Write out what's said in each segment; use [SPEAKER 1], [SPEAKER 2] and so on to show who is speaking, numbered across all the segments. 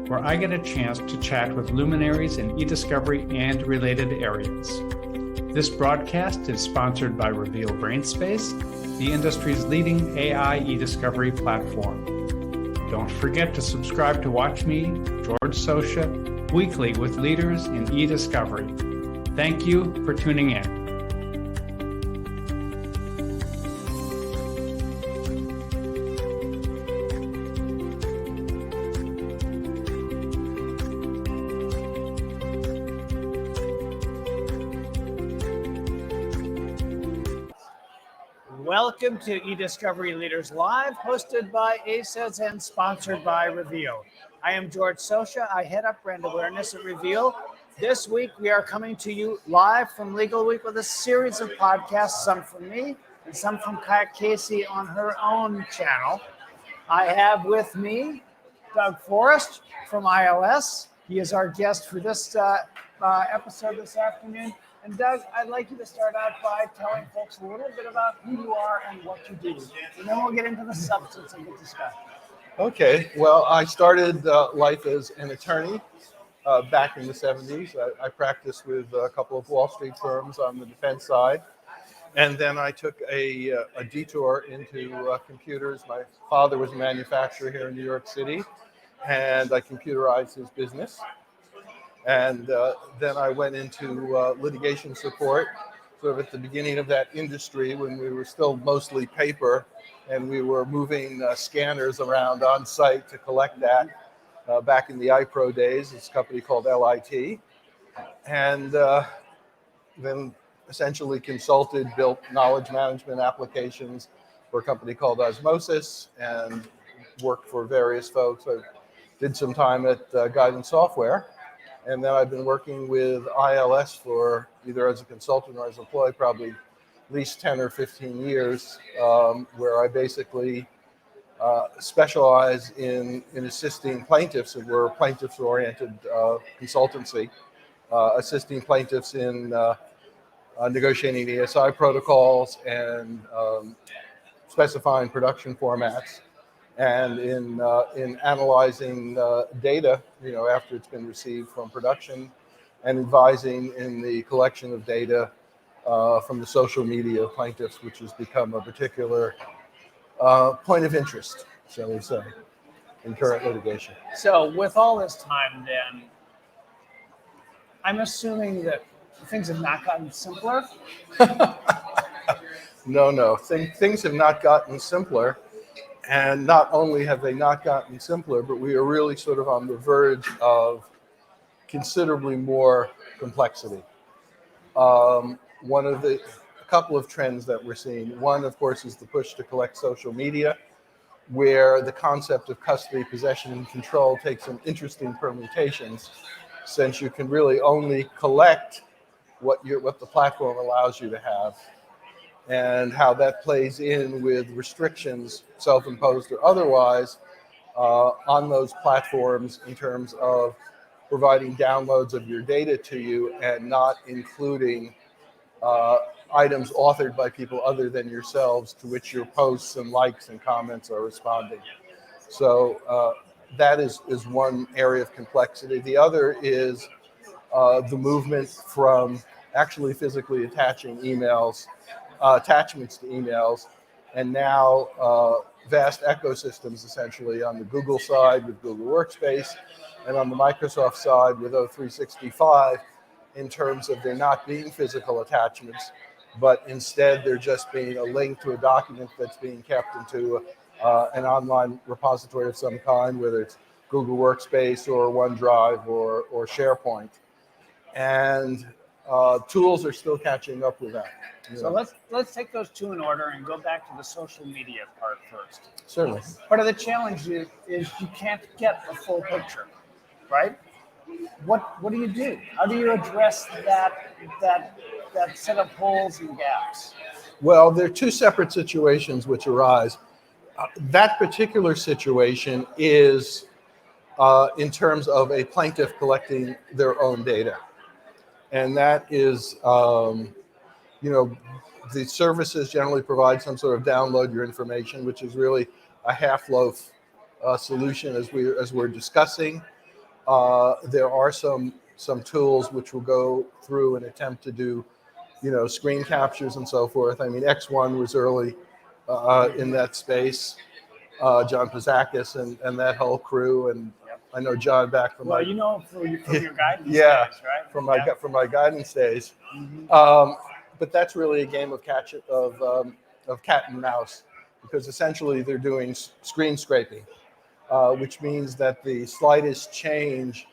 [SPEAKER 1] where I get a chance to chat with luminaries in e-discovery and related areas. This broadcast is sponsored by Reveal Brainspace, the industry's leading AI e-discovery platform. Don't forget to subscribe to Watch Me, George Sosha, weekly with leaders in e-discovery. Thank you for tuning in.
[SPEAKER 2] Welcome to eDiscovery Leaders Live, hosted by ACES and sponsored by Reveal. I am George Sosha. I head up brand awareness at Reveal. This week, we are coming to you live from Legal Week with a series of podcasts, some from me and some from Casey on her own channel. I have with me Doug Forrest from ILS. He is our guest for this episode this afternoon. And Doug, I'd like you to start out by telling folks a little bit about who you are and what you do. And then we'll get into the substance of the discussion.
[SPEAKER 3] Okay, well, I started life as an attorney back in the 70s. I practiced with a couple of Wall Street firms on the defense side. And then I took a detour into computers. My father was a manufacturer here in New York City, and I computerized his business. And then I went into litigation support, sort of at the beginning of that industry when we were still mostly paper, and we were moving scanners around on site to collect that back in the iPro days. It's a company called LIT. And then essentially consulted, built knowledge management applications for a company called Osmosis, and worked for various folks. I did some time at Guidance Software. And then I've been working with ILS for either as a consultant or as an employee, probably at least 10 or 15 years, where I basically specialize in assisting plaintiffs, and we're a plaintiffs-oriented consultancy, assisting plaintiffs in negotiating ESI protocols and specifying production formats, and in analyzing data, after it's been received from production, and advising in the collection of data from the social media of plaintiffs, which has become a particular point of interest, shall we say, in current litigation.
[SPEAKER 2] So with all this time then, I'm assuming that things have not gotten simpler?
[SPEAKER 3] No. Things have not gotten simpler. And not only have they not gotten simpler, but we are really sort of on the verge of considerably more complexity. A couple of trends that we're seeing. One, of course, is the push to collect social media, where the concept of custody, possession, and control takes some interesting permutations, since you can really only collect what the platform allows you to have, and how that plays in with restrictions, self-imposed or otherwise, on those platforms in terms of providing downloads of your data to you and not including items authored by people other than yourselves to which your posts and likes and comments are responding. So that is one area of complexity. The other is the movement from actually physically attaching attachments to emails, and now vast ecosystems essentially on the Google side with Google Workspace, and on the Microsoft side with O365, in terms of there not being physical attachments, but instead there just being a link to a document that's being kept into an online repository of some kind, whether it's Google Workspace or OneDrive or SharePoint. And tools are still catching up with that.
[SPEAKER 2] So let's take those two in order and go back to the social media part first.
[SPEAKER 3] Certainly.
[SPEAKER 2] Part of the challenge is you can't get a full picture, right? What do you do? How do you address that set of holes and gaps?
[SPEAKER 3] Well, there are two separate situations which arise. That particular situation is in terms of a plaintiff collecting their own data. And that is, the services generally provide some sort of download your information, which is really a half-loaf solution as we're discussing. There are some tools which will go through and attempt to do, screen captures and so forth. I mean, X1 was early in that space. John Pazakis and that whole crew, and I know John back from
[SPEAKER 2] from your guidance
[SPEAKER 3] yeah,
[SPEAKER 2] days, right?
[SPEAKER 3] from my guidance days. But that's really a game of cat and mouse, because essentially they're doing screen scraping, which means that the slightest change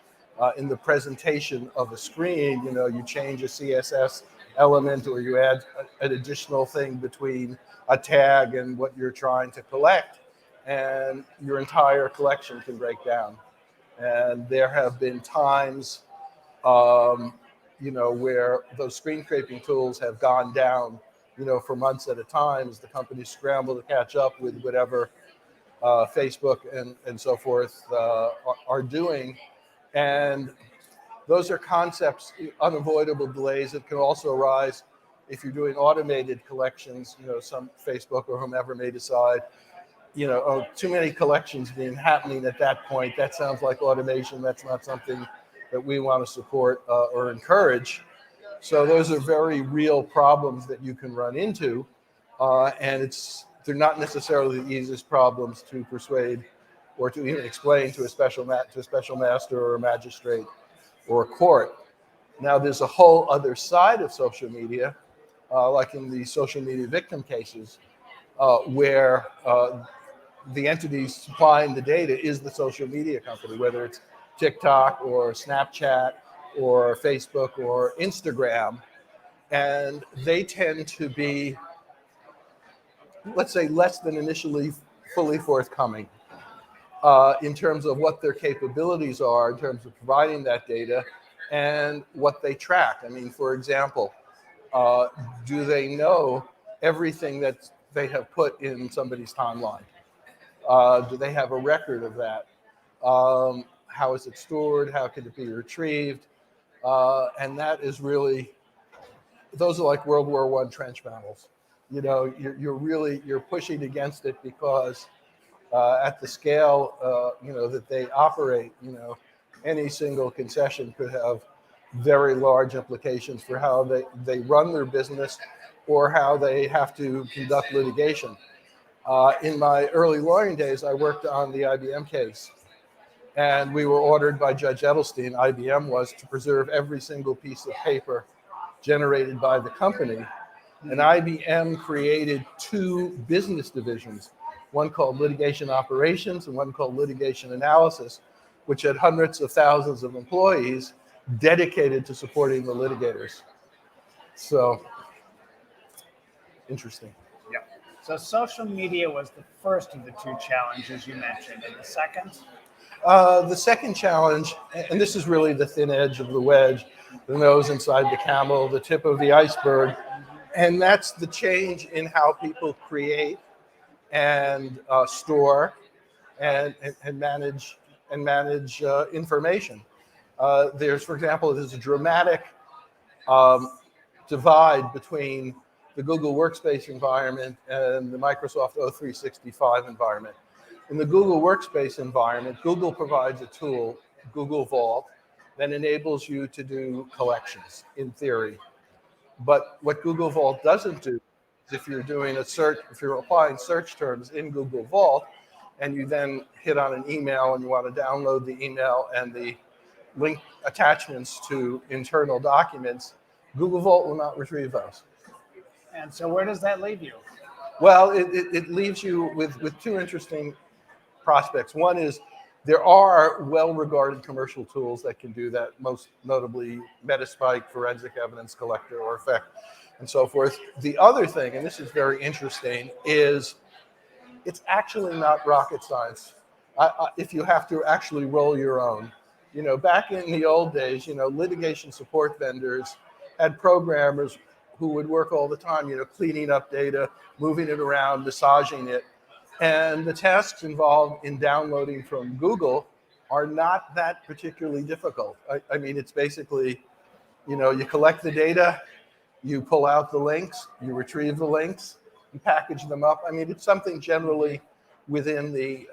[SPEAKER 3] in the presentation of a screen, you change a CSS element or you add an additional thing between a tag and what you're trying to collect, and your entire collection can break down. And there have been times, where those screen scraping tools have gone down, for months at a time as the companies scramble to catch up with whatever Facebook and so forth are doing. And those are concepts, unavoidable delays that can also arise if you're doing automated collections. Some Facebook or whomever may decide, too many collections happening at that point. That sounds like automation. That's not something that we want to support or encourage. So those are very real problems that you can run into, and they're not necessarily the easiest problems to persuade or to even explain to a special master or a magistrate or a court. Now, there's a whole other side of social media, like in the social media victim cases, where the entity supplying the data is the social media company, whether it's TikTok or Snapchat or Facebook or Instagram. And they tend to be, let's say, less than initially fully forthcoming in terms of what their capabilities are, in terms of providing that data and what they track. I mean, for example, do they know everything that they have put in somebody's timeline? Do they have a record of that? How is it stored? How can it be retrieved? And that is really, those are like World War I trench battles. You're pushing against it because at the scale, that they operate, any single concession could have very large implications for how they run their business or how they have to conduct litigation. In my early lawyering days, I worked on the IBM case, and we were ordered by Judge Edelstein, IBM was, to preserve every single piece of paper generated by the company. And IBM created two business divisions, one called litigation operations and one called litigation analysis, which had hundreds of thousands of employees dedicated to supporting the litigators. So, interesting.
[SPEAKER 2] Yeah. So social media was the first of the two challenges you mentioned, and the second?
[SPEAKER 3] The second challenge, and this is really the thin edge of the wedge, the nose inside the camel, the tip of the iceberg, and that's the change in how people create and store and manage information. For example, there's a dramatic divide between the Google Workspace environment and the Microsoft 365 environment. In the Google Workspace environment, Google provides a tool, Google Vault, that enables you to do collections in theory. But what Google Vault doesn't do is if you're doing a search, if you're applying search terms in Google Vault, and you then hit on an email and you want to download the email and the link attachments to internal documents, Google Vault will not retrieve those.
[SPEAKER 2] And so where does that leave you?
[SPEAKER 3] Well, it leaves you with two interesting prospects. One is there are well-regarded commercial tools that can do that, most notably Metaspike, Forensic Evidence Collector, or Effect, and so forth. The other thing, and this is very interesting, is it's actually not rocket science if you have to actually roll your own. Back in the old days, litigation support vendors had programmers who would work all the time, cleaning up data, moving it around, massaging it. And the tasks involved in downloading from Google are not that particularly difficult. I mean, it's basically, you collect the data, you pull out the links, you retrieve the links, you package them up. I mean, it's something generally within the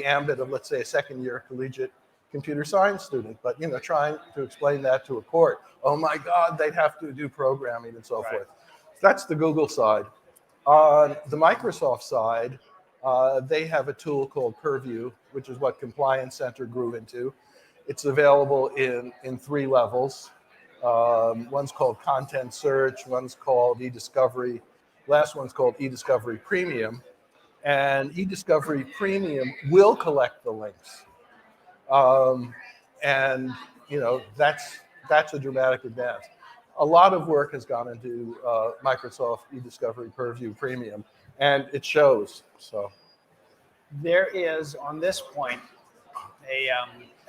[SPEAKER 3] ambit of, let's say, a second-year collegiate computer science student, but trying to explain that to a court, oh my God, they'd have to do programming and so forth. That's the Google side. On the Microsoft side, they have a tool called Purview, which is what Compliance Center grew into. It's available in 3 levels. One's called Content Search, one's called eDiscovery, last one's called eDiscovery Premium. And eDiscovery Premium will collect the links. And that's a dramatic advance. A lot of work has gone into Microsoft eDiscovery Purview Premium, and it shows. So
[SPEAKER 2] there is, on this point,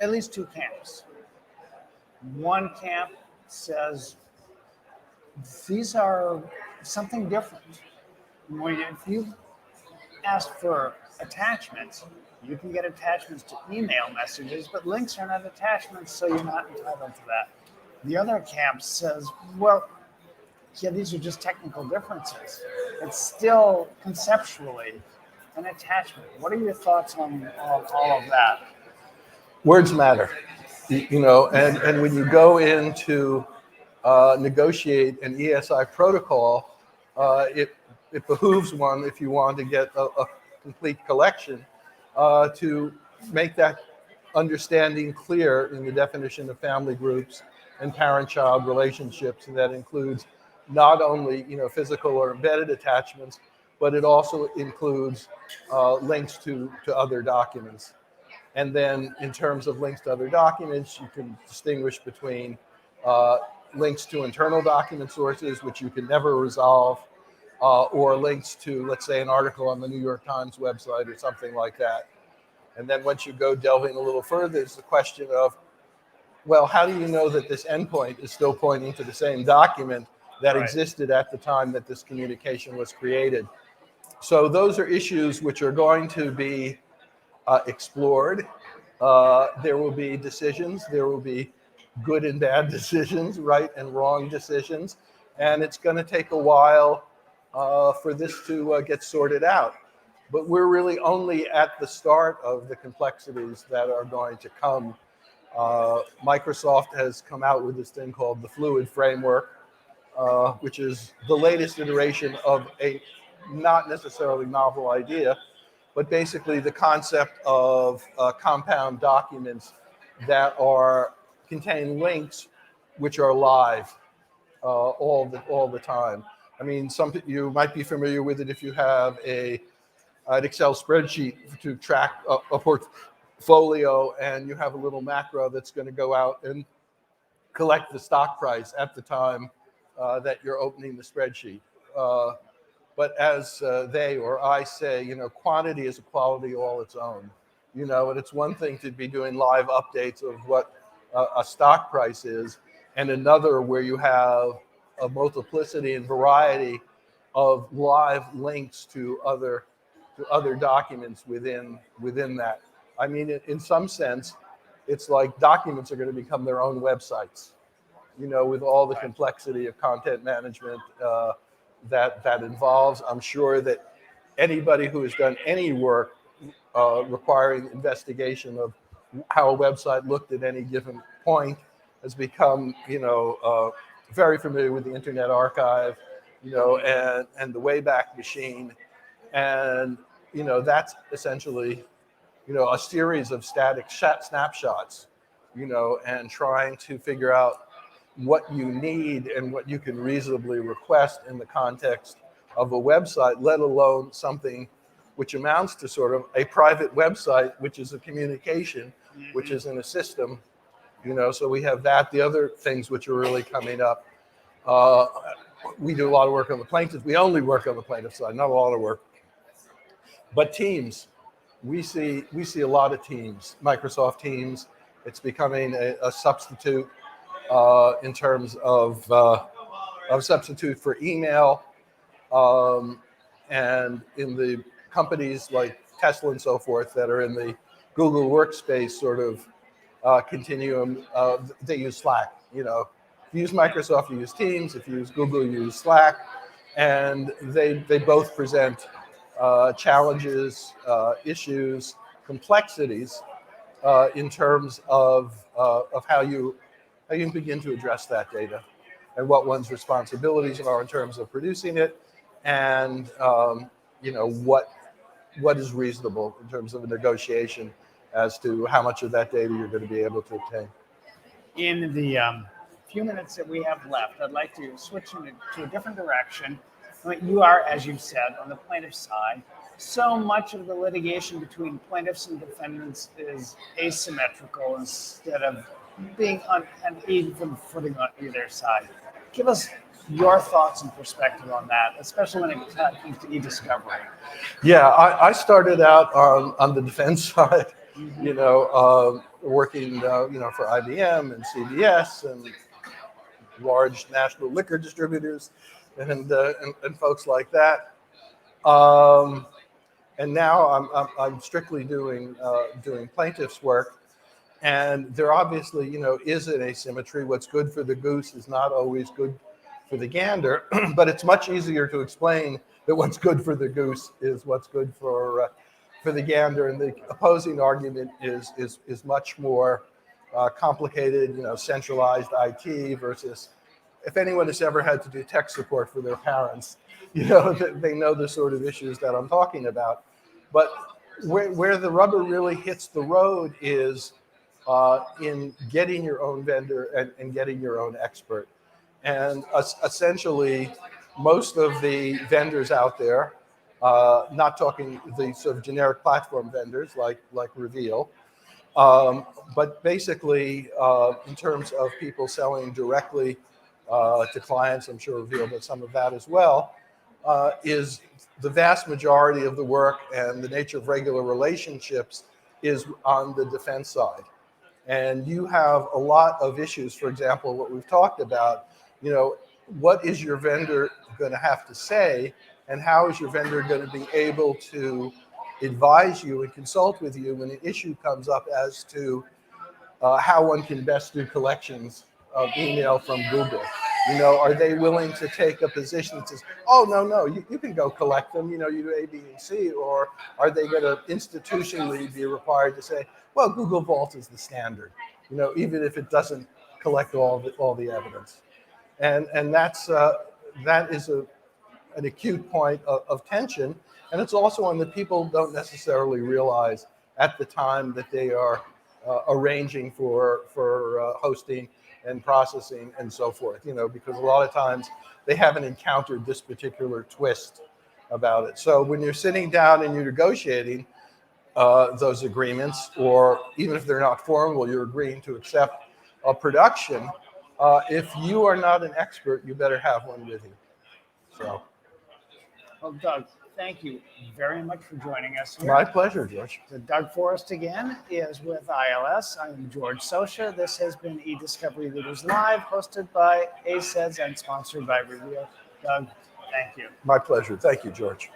[SPEAKER 2] at least 2 camps. One camp says these are something different. If you ask for attachments, you can get attachments to email messages, but links are not attachments, so you're not entitled to that. The other camp says, well, yeah, these are just technical differences. It's still conceptually an attachment. What are your thoughts on all of that?
[SPEAKER 3] Words matter, and when you go into negotiate an ESI protocol, it behooves one, if you want to get a complete collection, to make that understanding clear in the definition of family groups and parent-child relationships, and that includes not only physical or embedded attachments, but it also includes links to other documents. And then in terms of links to other documents, you can distinguish between links to internal document sources, which you can never resolve, or links to, let's say, an article on the New York Times website or something like that. And then once you go delving a little further, it's the question of, well, how do you know that this endpoint is still pointing to the same document that existed at the time that this communication was created? So those are issues which are going to be explored. There will be decisions. There will be good and bad decisions, right and wrong decisions. And it's going to take a while for this to get sorted out. But we're really only at the start of the complexities that are going to come. Microsoft has come out with this thing called the Fluid Framework, which is the latest iteration of a not necessarily novel idea, but basically the concept of compound documents that contain links which are live all the time. I mean, you might be familiar with it if you have an Excel spreadsheet to track a portfolio, and you have a little macro that's going to go out and collect the stock price at the time that you're opening the spreadsheet. But as they or I say, quantity is a quality all its own. And it's one thing to be doing live updates of what a stock price is, and another where you have a multiplicity and variety of live links to other documents within that. I mean, in some sense, it's like documents are going to become their own websites, with all the complexity of content management that involves. I'm sure that anybody who has done any work requiring investigation of how a website looked at any given point has become, very familiar with the Internet Archive, and the Wayback Machine. And, that's essentially, a series of static snapshots, and trying to figure out what you need and what you can reasonably request in the context of a website, let alone something which amounts to sort of a private website, which is a communication, which is in a system, so we have that. The other things which are really coming up, we do a lot of work on the plaintiff. We only work on the plaintiff side, not a lot of work. But Teams, we see a lot of Teams, Microsoft Teams. It's becoming a substitute in terms of substitute for email, and in the companies like Tesla and so forth that are in the Google Workspace sort of continuum, they use Slack. If you use Microsoft, you use Teams. If you use Google, you use Slack, and they both present challenges, issues, complexities in terms of how you can begin to address that data and what one's responsibilities are in terms of producing it, and what is reasonable in terms of a negotiation as to how much of that data you're going to be able to obtain.
[SPEAKER 2] In the few minutes that we have left, I'd like to switch to a different direction. You are, as you said, on the plaintiff's side. So much of the litigation between plaintiffs and defendants is asymmetrical instead of being on an even footing on either side. Give us your thoughts and perspective on that, especially when it comes to e-discovery.
[SPEAKER 3] Yeah, I started out on the defense side, working, for IBM and CBS and large national liquor distributors and folks like that. And now I'm strictly doing plaintiff's work, and there obviously is an asymmetry. What's good for the goose is not always good for the gander, but it's much easier to explain that what's good for the goose is what's good for the gander, and the opposing argument is much more complicated. Centralized IT versus, if anyone has ever had to do tech support for their parents, they know the sort of issues that I'm talking about. But where the rubber really hits the road is in getting your own vendor and getting your own expert. And essentially, most of the vendors out there, not talking the sort of generic platform vendors like Reveal, but basically in terms of people selling directly to clients, I'm sure Reveal does some of that as well, is the vast majority of the work, and the nature of regular relationships is on the defense side. And you have a lot of issues. For example, what we've talked about, what is your vendor going to have to say, and how is your vendor going to be able to advise you and consult with you when an issue comes up as to how one can best do collections of email from Google. Are they willing to take a position that says, oh, no, you can go collect them, you do A, B, and C, or are they going to institutionally be required to say, well, Google Vault is the standard, even if it doesn't collect all the evidence. And that is an acute point of tension, and it's also one that people don't necessarily realize at the time that they are arranging for hosting and processing and so forth, because a lot of times they haven't encountered this particular twist about it. So when you're sitting down and you're negotiating those agreements, or even if they're not formal, you're agreeing to accept a production, if you are not an expert, you better have one with you. So.
[SPEAKER 2] Well, Doug, thank you very much for joining us here.
[SPEAKER 3] My pleasure, George.
[SPEAKER 2] So Doug Forrest again is with ILS. I'm George Sosha. This has been eDiscovery Leaders Live, hosted by ACEDS and sponsored by Reveal. Doug, thank you.
[SPEAKER 3] My pleasure. Thank you, George.